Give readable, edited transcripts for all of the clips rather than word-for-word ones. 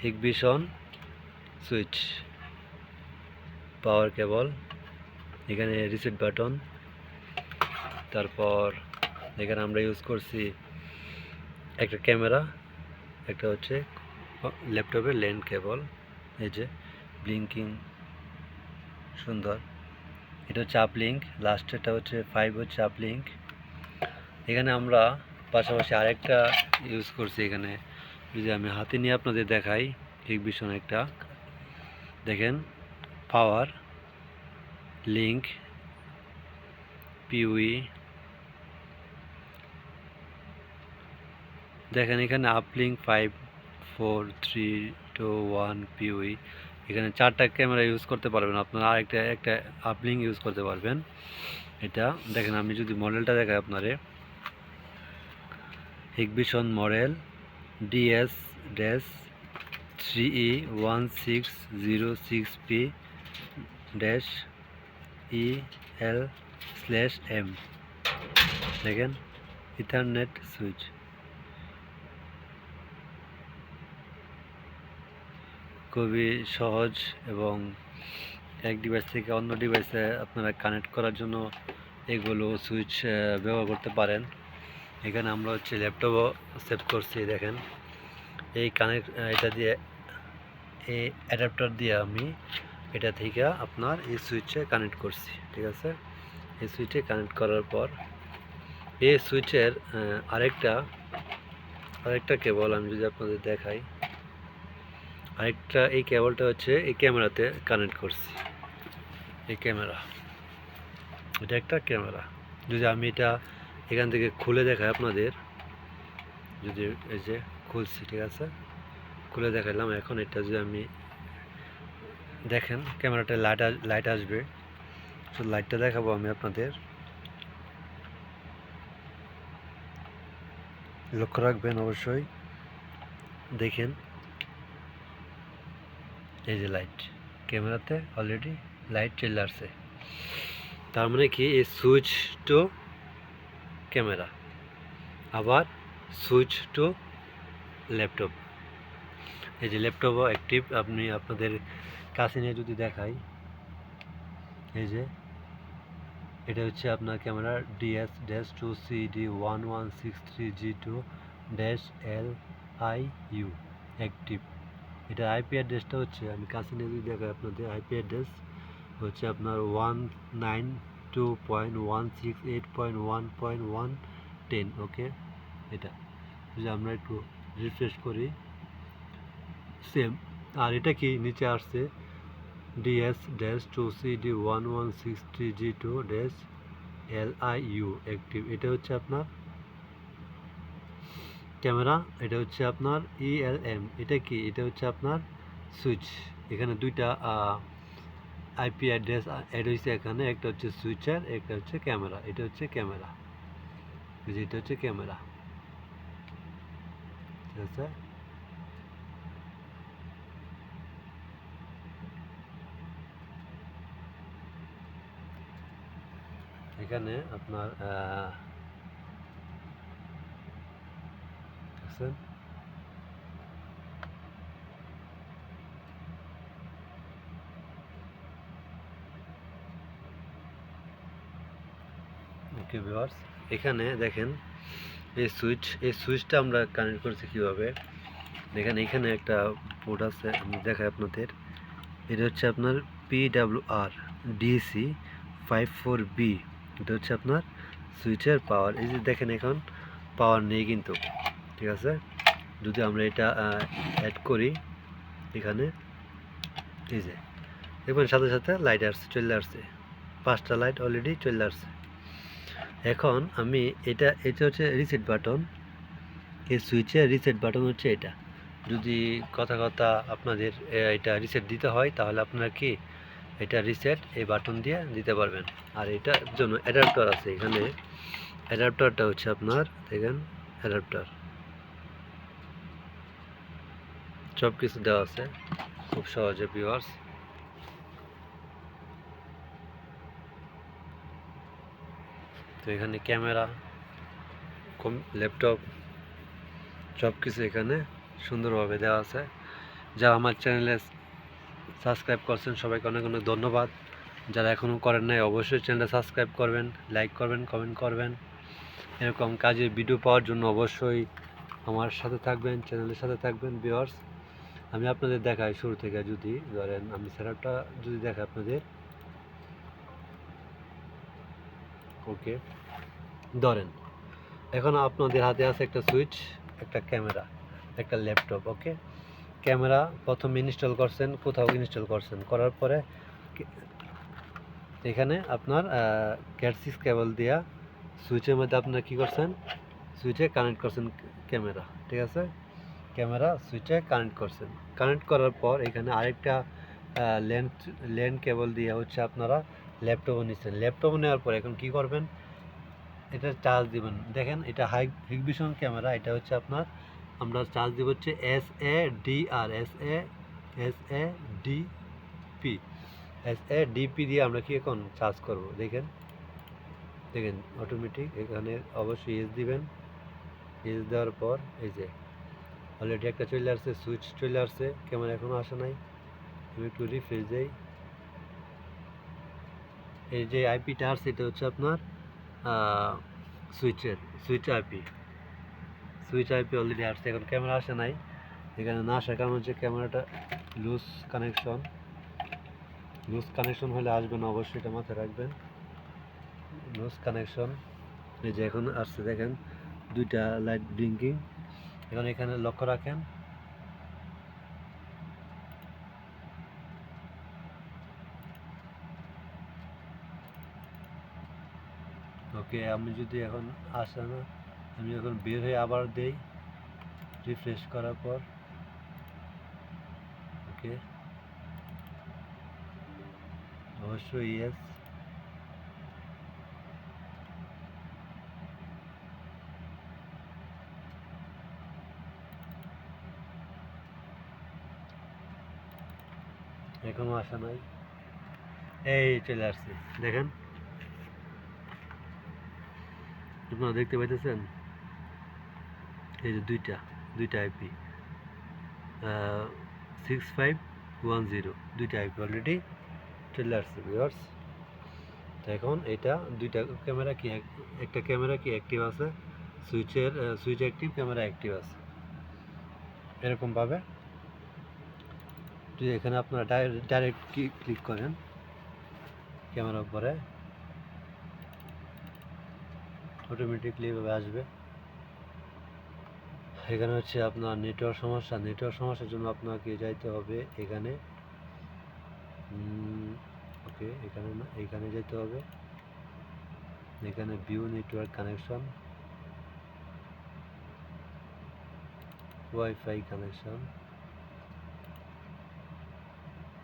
Hikvision switch, পাওয়ার কেবল, এখানে reset button, তারপর এখানে আমরা ইউজ করছি একটা ক্যামেরা, একটা হচ্ছে ল্যাপটপের ল্যান্ড কেবল, এই যে ব্লিঙ্কিং সুন্দর, এটা হচ্ছে আপলিঙ্ক, লাস্টেরটা হচ্ছে 5 হচ্ছে আপলিঙ্ক। এখানে আমরা পাশাপাশি আরেকটা ইউজ করছি, এখানে যদি আমি হাতে নিয়ে আপনাদের দেখাই, হিগবিশন একটা দেখেন, পাওয়ার লিঙ্ক পিউই, দেখেন এখানে আপলিঙ্ক 5 4 3 2 1 পিউই, এখানে 4টা ক্যামেরা ইউজ করতে পারবেন আপনারা, একটা আপলিঙ্ক ইউজ করতে পারবেন। এটা দেখেন, আমি যদি মডেলটা দেখাই আপনারে, হিগবিশন মডেল DS-3E16006P-EL/M, দেখেন ইথারনেট সুইচ, খুবই সহজ এবং এক ডিভাইস থেকে অন্য ডিভাইসে আপনারা কানেক্ট করার জন্য এগুলো সুইচ ব্যবহার করতে পারেন। এখানে আমরা হচ্ছে ল্যাপটপও সেভ করছি, দেখেন এই এটা দিয়ে, এই অ্যাডাপ্টার দিয়ে আমি এটা থেকে আপনার এই সুইচে কানেক্ট করছি, ঠিক আছে। এই সুইচে কানেক্ট করার পর এই সুইচের আরেকটা কেবল আমি যদি আপনাদের দেখাই, এই কেবলটা হচ্ছে এই ক্যামেরাতে কানেক্ট করছি, এই ক্যামেরা, এটা একটা ক্যামেরা। যদি আমি এটা এখান থেকে খুলে দেখাই আপনাদের, যদি এই যে খুলছি, ঠিক আছে, খুলে দেখালাম। এখন এটা যদি আমি দেখেন, ক্যামেরাটা লাইট আসবে, তো লাইটটা দেখাবো আমি আপনাদের, লক্ষ্য রাখবেন অবশ্যই। দেখেন এই যে লাইট, ক্যামেরাতে অলরেডি লাইট চলে আসছে, তার মানে কি এই সুইচ টু ক্যামেরা, আবার সুইচ টু ল্যাপটপ। এই যে ল্যাপটপও অ্যাক্টিভ, আপনি আপনাদের কাছে নিয়ে যদি দেখাই, এই যে এটা হচ্ছে আপনার ক্যামেরা DS-2CD11630G2-LIU অ্যাক্টিভ। এটা আইপি অ্যাড্রেসটা হচ্ছে, আমি কাছে নিয়ে যদি দেখাই আপনাদের, আইপি অ্যাড্রেস হচ্ছে আপনার 192.168.1.110, ওকে। এটা যদি আমরা একটু রিফ্রেশ করি, সেম। আর এটা কি নিচে আসছে DS-2CD11630G2-LIU অ্যাক্টিভ, এটা হচ্ছে আপনার ক্যামেরা, এটা হচ্ছে আপনার ELM, এটা কি, এটা হচ্ছে আপনার সুইচ। এখানে দুইটা আইপি অ্যাড্রেস অ্যাড হয়েছে এখানে, একটা হচ্ছে সুইচের, একটা হচ্ছে ক্যামেরা, এটা হচ্ছে ক্যামেরা, এটা হচ্ছে ক্যামেরা, ঠিক আছে। এখানে আপনার দেখছেন, ওকে ভিউয়ার্স, এখানে দেখেন এই সুইচটা আমরা কানেক্ট করছি কীভাবে, দেখেন এখানে একটা পোর্ট আছে, আমি দেখাই আপনাদের। এটা হচ্ছে আপনার PWR DC54B, এটা হচ্ছে আপনার সুইচের পাওয়ার। এই যে দেখেন এখন পাওয়ার নেই কিন্তু, ঠিক আছে। যদি আমরা এটা অ্যাড করি এখানে, এই যে দেখবেন সাথে সাথে লাইট চলে আসছে, 5টা লাইট অলরেডি চলে আসছে। এখন আমি এটা হচ্ছে রিসেট বাটন, এই সুইচের রিসেট বাটন হচ্ছে এটা। যদি কথা আপনাদের এটা রিসেট দিতে হয়, তাহলে আপনারা কি এটা রিসেট এই বাটন দিয়ে দিতে পারবেন। আর এটার জন্য অ্যাডাপ্টার আছে, এখানে অ্যাডাপ্টারটা হচ্ছে আপনার, দেখেন অ্যাডাপ্টার, সব কিছু দেওয়া আছে খুব সহজে ভিউয়ার্স। তো এখানে ক্যামেরা, ল্যাপটপ সব কিছু এখানে সুন্দরভাবে দেওয়া আছে। যারা আমার চ্যানেলে সাবস্ক্রাইব করছেন সবাইকে অনেক অনেক ধন্যবাদ। যারা এখনও করেন নাই অবশ্যই চ্যানেলটা সাবস্ক্রাইব করবেন, লাইক করবেন, কমেন্ট করবেন। এরকম কাজের ভিডিও পাওয়ার জন্য অবশ্যই আমার সাথে থাকবেন, চ্যানেলের সাথে থাকবেন ভিউয়ার্স। আমি আপনাদের দেখাই শুরু থেকে, যদি ধরেন আমি সেটআপটা যদি দেখাই আপনাদের, ওকে ধরেন এখন আপনাদের হাতে আছে একটা সুইচ, একটা ক্যামেরা, একটা ল্যাপটপ। ওকে, ক্যামেরা প্রথমে ইনস্টল করছেন, কোথাও ইনস্টল করছেন, করার পরে এখানে আপনার ক্যাট6 কেবল দেওয়া সুইচের মধ্যে আপনারা কী করছেন, সুইচে কানেক্ট করছেন ক্যামেরা, ঠিক আছে, ক্যামেরা সুইচে কানেক্ট করছেন। কানেক্ট করার পর এখানে আরেকটা ল্যান্ড কেবল দিয়ে হচ্ছে আপনারা ল্যাপটপও নিচ্ছেন। ল্যাপটপ নেওয়ার পর এখন কি করবেন, এটা চার্জ দিবেন। দেখেন এটা হিগভিশন ক্যামেরা, এটা হচ্ছে আপনার, আমরা চার্জ দিব হচ্ছে SADR দিয়ে আমরা কি এখন চার্জ করব। দেখেন অটোমেটিক এখানে অবশ্যই এস দিবেন। এস দেওয়ার পর এই যে অলরেডি একটা চলে আসছে, সুইচ চলে আসছে, ক্যামেরা এখনো আসে নাই। আমি একটু রিফ্রেশ দেই। এই যে আইপিটা আসছে এটা হচ্ছে আপনার সুইচ আইপি অলরেডি আসছে, এখন ক্যামেরা আসে নাই। এখানে না আসার কারণ হচ্ছে ক্যামেরাটা লুজ কানেকশন হলে আসবে না, অবশ্যই এটা মাথায় রাখবেন। লুজ কানেকশন, এই যে এখন আসছে, দেখেন দুইটা লাইট ব্লিঙ্কিং। এখন এখানে লক্ষ্য রাখেন, ওকে। আমি যদি এখন আসে না, আমি এখন বের হয়ে আবার দেই, রিফ্রেশ করার পর ওকে, অবশ্যই ইয়েস। এখনো আসা নাই, এই চলে আসছে। দেখেন আপনারা দেখতে পাইতেছেন, এই যে দুইটা আইপি 6510 দুইটা আইপি অলরেডি চলে আসছে ভিউয়ার্স। তো এখন এটা দুইটা ক্যামেরা কি, একটা ক্যামেরা কি অ্যাক্টিভ আছে, সুইচ অ্যাক্টিভ, ক্যামেরা অ্যাক্টিভ আছে। এরকমভাবে যদি এখানে আপনারা ডাইরেক্ট ক্লিক করেন ক্যামেরার উপরে, অটোমেটিকলি এভাবে আসবে। এখানে হচ্ছে আপনার নেটওয়ার্ক সমস্যার জন্য আপনাকে যাইতে হবে এখানে, ওকে, এখানে না, এখানে যেতে হবে। এখানে view network connection, wifi connection,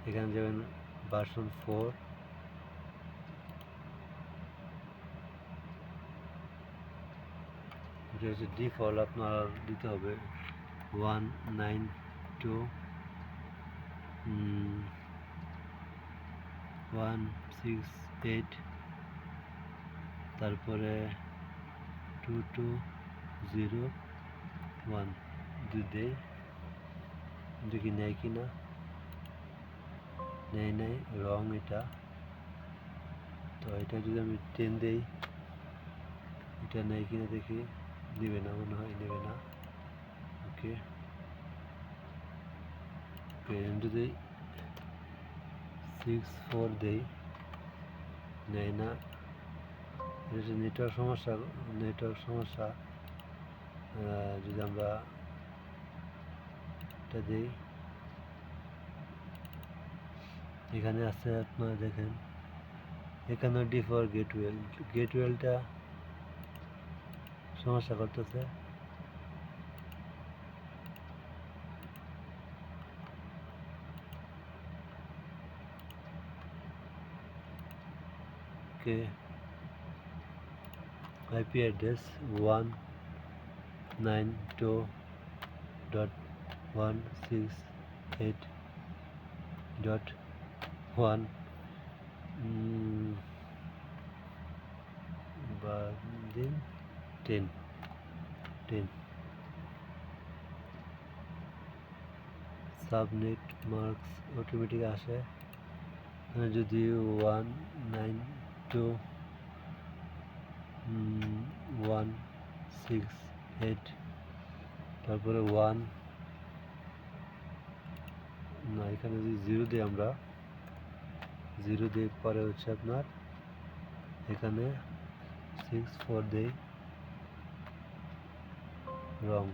এখানে যাবেন ভার্সন 4, এটা হচ্ছে ডিফল্ট, আপনার দিতে হবে 192.168, তারপরে 2201 দুই দেখি নেয় কি না, নেই রং এটা। তো এটা যদি আমি 10 দেই, এটা নেয় কিনা দেখি, নেবে না মনে হয়, নেবে না। ওকে, যদি 64 দেই, নেয় না। নেটওয়ার্ক সমস্যা। যদি আমরা এটা দিই, এখানে আছে আপনারা দেখেন, এখানে ডিফল্ট গেটওয়েলটা সমস্যা করতেছে। ওকে, আইপি অ্যাড্রেস 192.168.1 বা দিন 10 সাবনেট মার্কস অটোমেটিক আসে। যদি 192.168 তারপরে 1 না, এখানে যদি 0 দিই আমরা, 0 দিয়ে পরে হচ্ছে আপনার এখানে 64 দেই, রং।